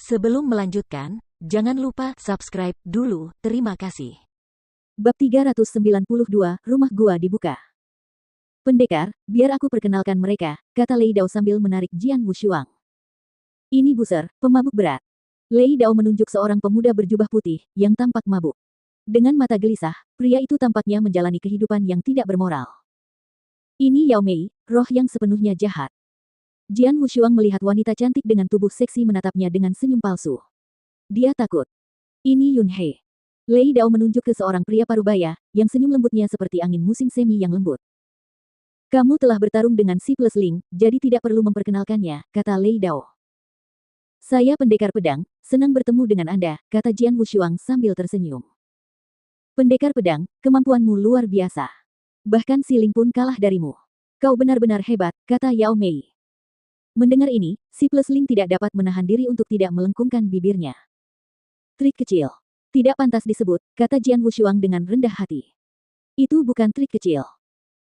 Sebelum melanjutkan, jangan lupa subscribe dulu, terima kasih. Bab 392, Rumah Gua dibuka. Pendekar, biar aku perkenalkan mereka, kata Lei Dao sambil menarik Jian Wushuang. Ini Buser, pemabuk berat. Lei Dao menunjuk seorang pemuda berjubah putih, yang tampak mabuk. Dengan mata gelisah, pria itu tampaknya menjalani kehidupan yang tidak bermoral. Ini Yao Mei, roh yang sepenuhnya jahat. Jian Wushuang melihat wanita cantik dengan tubuh seksi menatapnya dengan senyum palsu. Dia takut. Ini Yun He. Lei Dao menunjuk ke seorang pria parubaya, yang senyum lembutnya seperti angin musim semi yang lembut. Kamu telah bertarung dengan si Plus Ling, jadi tidak perlu memperkenalkannya, kata Lei Dao. Saya pendekar pedang, senang bertemu dengan Anda, kata Jian Wushuang sambil tersenyum. Pendekar pedang, kemampuanmu luar biasa. Bahkan si Ling pun kalah darimu. Kau benar-benar hebat, kata Yao Mei. Mendengar ini, si Plus Ling tidak dapat menahan diri untuk tidak melengkungkan bibirnya. Trik kecil. Tidak pantas disebut, kata Jian Wushuang dengan rendah hati. Itu bukan trik kecil.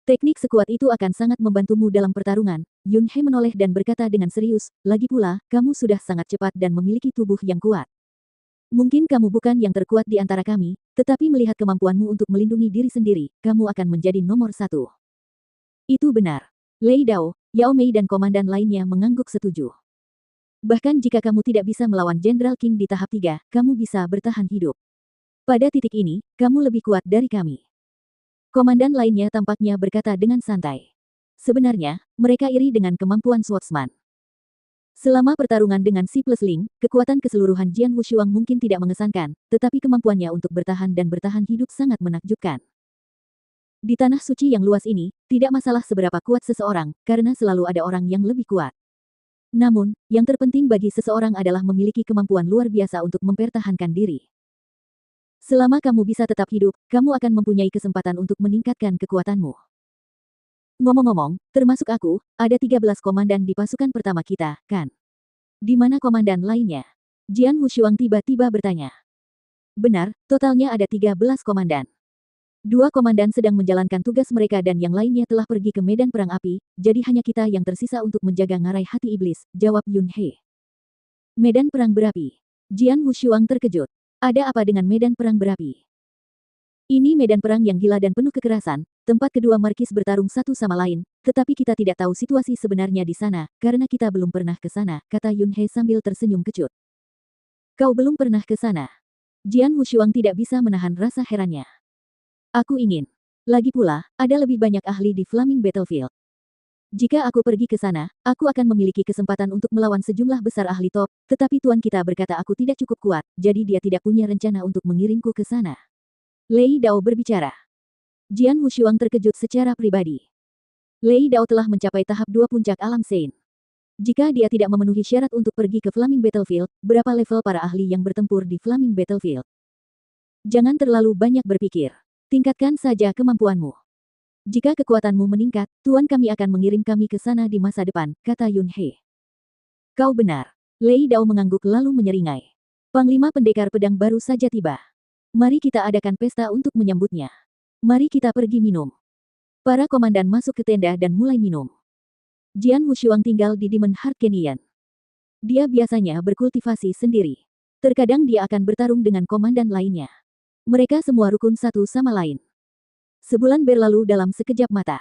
Teknik sekuat itu akan sangat membantumu dalam pertarungan. Yun He menoleh dan berkata dengan serius, lagi pula, kamu sudah sangat cepat dan memiliki tubuh yang kuat. Mungkin kamu bukan yang terkuat di antara kami, tetapi melihat kemampuanmu untuk melindungi diri sendiri, kamu akan menjadi nomor satu. Itu benar. Lei Dao, Yao Mei dan komandan lainnya mengangguk setuju. Bahkan jika kamu tidak bisa melawan Jenderal King di tahap 3, kamu bisa bertahan hidup. Pada titik ini, kamu lebih kuat dari kami. Komandan lainnya tampaknya berkata dengan santai. Sebenarnya, mereka iri dengan kemampuan swordsman. Selama pertarungan dengan si Plus Ling, kekuatan keseluruhan Jian Wushuang mungkin tidak mengesankan, tetapi kemampuannya untuk bertahan dan bertahan hidup sangat menakjubkan. Di tanah suci yang luas ini, tidak masalah seberapa kuat seseorang, karena selalu ada orang yang lebih kuat. Namun, yang terpenting bagi seseorang adalah memiliki kemampuan luar biasa untuk mempertahankan diri. Selama kamu bisa tetap hidup, kamu akan mempunyai kesempatan untuk meningkatkan kekuatanmu. Ngomong-ngomong, termasuk aku, ada 13 komandan di pasukan pertama kita, kan? Di mana komandan lainnya? Jian Wushuang tiba-tiba bertanya. Benar, totalnya ada 13 komandan. 2 komandan sedang menjalankan tugas mereka dan yang lainnya telah pergi ke medan perang api, jadi hanya kita yang tersisa untuk menjaga ngarai hati iblis, jawab Yun He. Medan perang berapi. Jian Wushuang terkejut. Ada apa dengan medan perang berapi? Ini medan perang yang gila dan penuh kekerasan, tempat kedua markis bertarung satu sama lain, tetapi kita tidak tahu situasi sebenarnya di sana, karena kita belum pernah ke sana, kata Yun He sambil tersenyum kecut. Kau belum pernah ke sana? Jian Wushuang tidak bisa menahan rasa herannya. Aku ingin. Lagi pula, ada lebih banyak ahli di Flaming Battlefield. Jika aku pergi ke sana, aku akan memiliki kesempatan untuk melawan sejumlah besar ahli top, tetapi tuan kita berkata aku tidak cukup kuat, jadi dia tidak punya rencana untuk mengirimku ke sana. Lei Dao berbicara. Jian Wushuang terkejut secara pribadi. Lei Dao telah mencapai tahap 2 puncak alam Sein. Jika dia tidak memenuhi syarat untuk pergi ke Flaming Battlefield, berapa level para ahli yang bertempur di Flaming Battlefield? Jangan terlalu banyak berpikir. Tingkatkan saja kemampuanmu. Jika kekuatanmu meningkat, tuan kami akan mengirim kami ke sana di masa depan, kata Yun He. Kau benar. Lei Dao mengangguk lalu menyeringai. Panglima pendekar pedang baru saja tiba. Mari kita adakan pesta untuk menyambutnya. Mari kita pergi minum. Para komandan masuk ke tenda dan mulai minum. Jian Wushuang tinggal di Demon Heart Canyon. Dia biasanya berkultivasi sendiri. Terkadang dia akan bertarung dengan komandan lainnya. Mereka semua rukun satu sama lain. Sebulan berlalu dalam sekejap mata.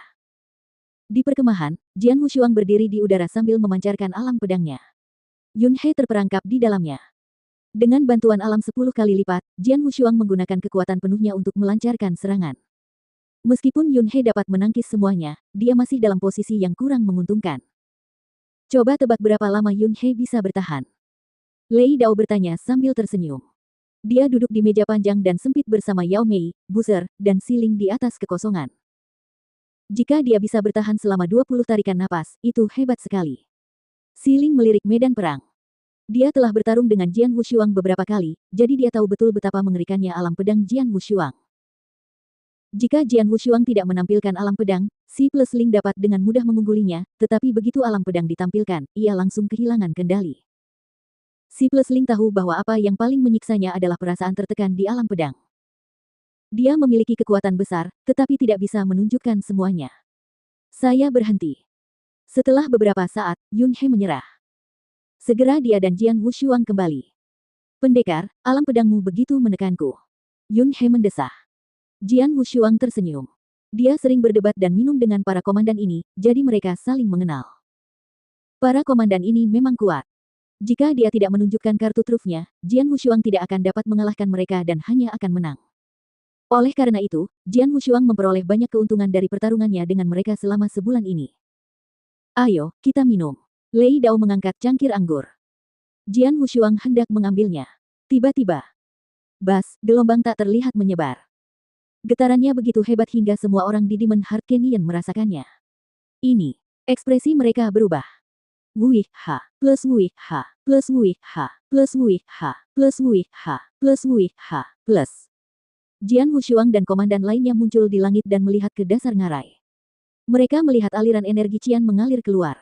Di perkemahan, Jian Wushuang berdiri di udara sambil memancarkan alam pedangnya. Yun He terperangkap di dalamnya. Dengan bantuan alam 10 kali lipat, Jian Wushuang menggunakan kekuatan penuhnya untuk melancarkan serangan. Meskipun Yun He dapat menangkis semuanya, dia masih dalam posisi yang kurang menguntungkan. Coba tebak berapa lama Yun He bisa bertahan? Lei Dao bertanya sambil tersenyum. Dia duduk di meja panjang dan sempit bersama Yao Mei, Buser, dan Si Ling di atas kekosongan. Jika dia bisa bertahan selama 20 tarikan napas, itu hebat sekali. Si Ling melirik medan perang. Dia telah bertarung dengan Jian Wushuang beberapa kali, jadi dia tahu betul betapa mengerikannya alam pedang Jian Wushuang. Jika Jian Wushuang tidak menampilkan alam pedang, si Plus Ling dapat dengan mudah mengunggulinya, tetapi begitu alam pedang ditampilkan, ia langsung kehilangan kendali. Si Plus Ling tahu bahwa apa yang paling menyiksanya adalah perasaan tertekan di alam pedang. Dia memiliki kekuatan besar, tetapi tidak bisa menunjukkan semuanya. Saya berhenti. Setelah beberapa saat, Yun He menyerah. Segera dia dan Jian Wushuang kembali. Pendekar, alam pedangmu begitu menekanku. Yun He mendesah. Jian Wushuang tersenyum. Dia sering berdebat dan minum dengan para komandan ini, jadi mereka saling mengenal. Para komandan ini memang kuat. Jika dia tidak menunjukkan kartu trufnya, Jian Wushuang tidak akan dapat mengalahkan mereka dan hanya akan menang. Oleh karena itu, Jian Wushuang memperoleh banyak keuntungan dari pertarungannya dengan mereka selama sebulan ini. Ayo, kita minum. Lei Dao mengangkat cangkir anggur. Jian Wushuang hendak mengambilnya. Tiba-tiba, bas, gelombang tak terlihat menyebar. Getarannya begitu hebat hingga semua orang di Demon Heart Canyon merasakannya. Ini, ekspresi mereka berubah. Wui ha, plus wui ha, plus wui ha, plus wui ha, plus wui ha, plus wui ha, plus. Jian Wushuang dan komandan lainnya muncul di langit dan melihat ke dasar ngarai. Mereka melihat aliran energi Qian mengalir keluar.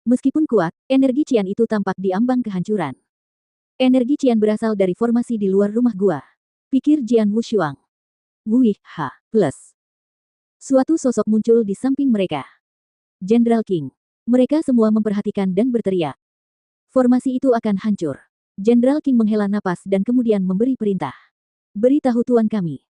Meskipun kuat, energi Qian itu tampak di ambang kehancuran. Energi Qian berasal dari formasi di luar rumah gua. Pikir Jian Wushuang. Wui ha, plus. Suatu sosok muncul di samping mereka. Jenderal King. Mereka semua memperhatikan dan berteriak. Formasi itu akan hancur. Jenderal King menghela napas dan kemudian memberi perintah. Beritahu tuan kami.